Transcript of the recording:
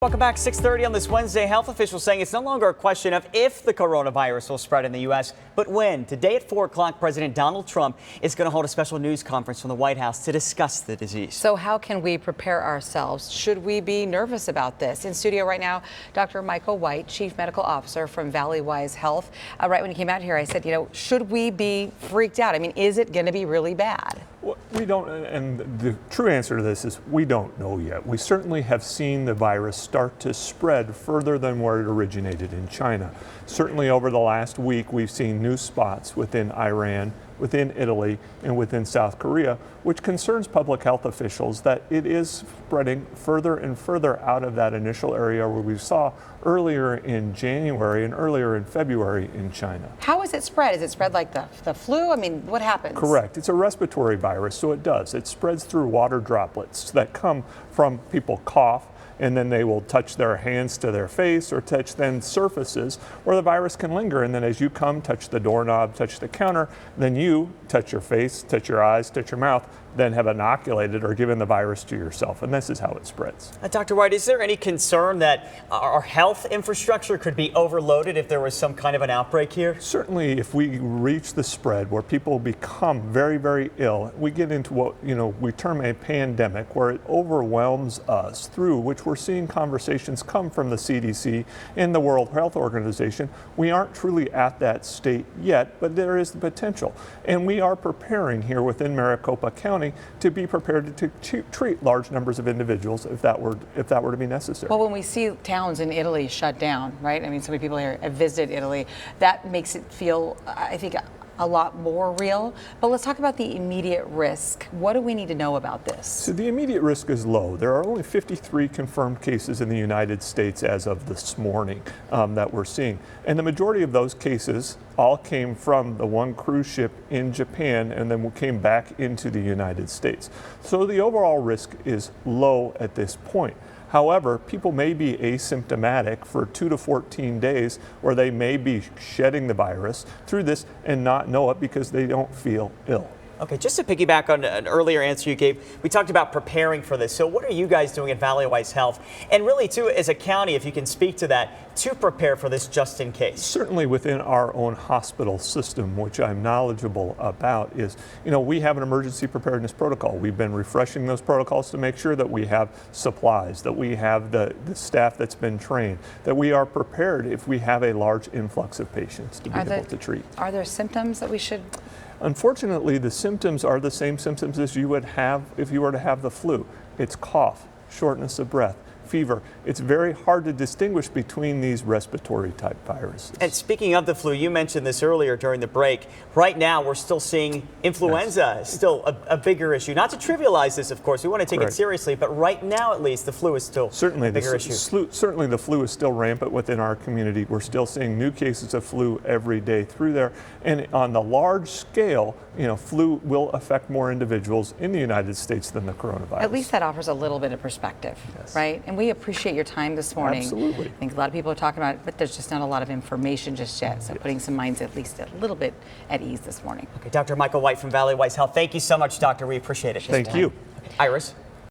Welcome back. 6:30 on this Wednesday. Health officials saying it's no longer a question of if the coronavirus will spread in the U.S., but when. Today at 4 o'clock, President Donald Trump is going to hold a special news conference from the White House to discuss the disease. So how can we prepare ourselves? Should we be nervous about this? In studio right now, Dr. Michael White, Chief Medical Officer from Valleywise Health. Right when he came out here, I said, should we be freaked out? I mean, is it going to be really bad? Well, we don't, and the true answer to this is we don't know yet. We certainly have seen the virus start to spread further than where it originated in China. Certainly over the last week, we've seen new spots within Iran, within Italy, and within South Korea, which concerns public health officials that it is spreading further and further out of that initial area where we saw earlier in January and earlier in February in China. How is it spread? Is it spread like the flu? I mean, what happens? Correct. It's a respiratory virus, so it does. It spreads through water droplets that come from people cough, and then they will touch their hands to their face or touch then surfaces where the virus can linger. And then as you come, touch the doorknob, touch the counter, then you touch your face, touch your eyes, touch your mouth, then have inoculated or given the virus to yourself. And this is how it spreads. Dr. White, is there any concern that our health infrastructure could be overloaded if there was some kind of an outbreak here? Certainly, if we reach the spread where people become very, very ill, we get into what we term a pandemic, where it overwhelms us, through which we're seeing conversations come from the CDC and the World Health Organization. We aren't truly at that state yet, but there is the potential. And we are preparing here within Maricopa County to be prepared to treat large numbers of individuals if that were to be necessary. Well, when we see towns in Italy shut down, right? I mean, so many people here have visited Italy. That makes it feel, I think, a lot more real. But let's talk about the immediate risk. What do we need to know about this? So the immediate risk is low. There are only 53 confirmed cases in the United States as of this morning that we're seeing. And the majority of those cases all came from the one cruise ship in Japan and then came back into the United States. So the overall risk is low at this point. However, people may be asymptomatic for 2 to 14 days, where they may be shedding the virus through this and not know it because they don't feel ill. Okay, just to piggyback on an earlier answer you gave, we talked about preparing for this. So what are you guys doing at Valleywise Health? And really, too, as a county, if you can speak to that, to prepare for this just in case. Certainly within our own hospital system, which I'm knowledgeable about, is, we have an emergency preparedness protocol. We've been refreshing those protocols to make sure that we have supplies, that we have the staff that's been trained, that we are prepared if we have a large influx of patients to be able to treat. Are there symptoms that we should? Unfortunately, the symptoms are the same symptoms as you would have if you were to have the flu. It's cough, shortness of breath, fever. It's very hard to distinguish between these respiratory type viruses. And speaking of the flu, you mentioned this earlier during the break. Right now, we're still seeing influenza, yes. Still a bigger issue. Not to trivialize this, of course, we want to take it seriously, but right now at least, the flu is still a bigger issue. Certainly the flu is still rampant within our community. We're still seeing new cases of flu every day through there. And on the large scale, flu will affect more individuals in the United States than the coronavirus. At least that offers a little bit of perspective, right? And we appreciate your time this morning. Absolutely. I think a lot of people are talking about it, but there's just not a lot of information just yet. So putting some minds at least a little bit at ease this morning. Okay, Dr. Michael White from Valleywise Health. Thank you so much, Doctor. We appreciate it. Thank you. Iris.